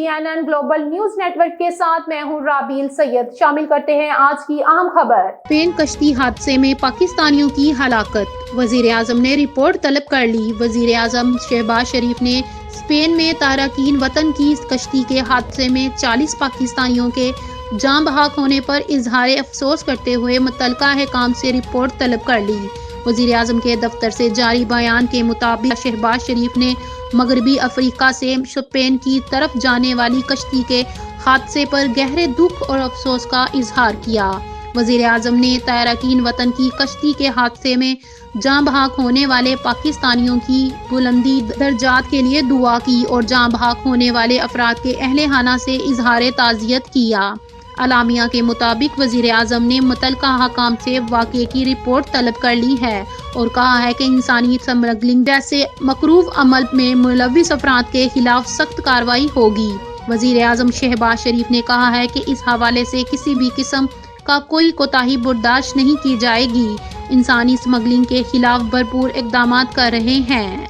CNN global news network کے ساتھ میں ہوں رابیل سید۔ شامل کرتے ہیں آج کی اہم خبر۔ اسپین کشتی حادثے میں پاکستانیوں کی ہلاکت، وزیر اعظم نے رپورٹ طلب کر لی۔ وزیر اعظم شہباز شریف نے اسپین میں تارکین وطن کی کشتی کے حادثے میں 40 پاکستانیوں کے جاں بحق ہونے پر اظہار افسوس کرتے ہوئے متعلقہ حکام سے رپورٹ طلب کر لی۔ وزیر اعظم کے دفتر سے جاری بیان کے مطابق شہباز شریف نے مغربی افریقہ سے اسپین کی طرف جانے والی کشتی کے حادثے پر گہرے دکھ اور افسوس کا اظہار کیا۔ وزیر اعظم نے تارکین وطن کی کشتی کے حادثے میں جاں بحق ہونے والے پاکستانیوں کی بلندی درجات کے لیے دعا کی اور جاں بحق ہونے والے افراد کے اہل خانہ سے اظہار تعزیت کیا۔ اعلامیہ کے مطابق وزیر اعظم نے متعلقہ حکام سے واقعے کی رپورٹ طلب کر لی ہے اور کہا ہے کہ انسانی اسمگلنگ جیسے مکروہ عمل میں ملوث افراد کے خلاف سخت کارروائی ہوگی۔ وزیر اعظم شہباز شریف نے کہا ہے کہ اس حوالے سے کسی بھی قسم کا کوئی کوتاہی برداشت نہیں کی جائے گی۔ انسانی اسمگلنگ کے خلاف بھرپور اقدامات کر رہے ہیں۔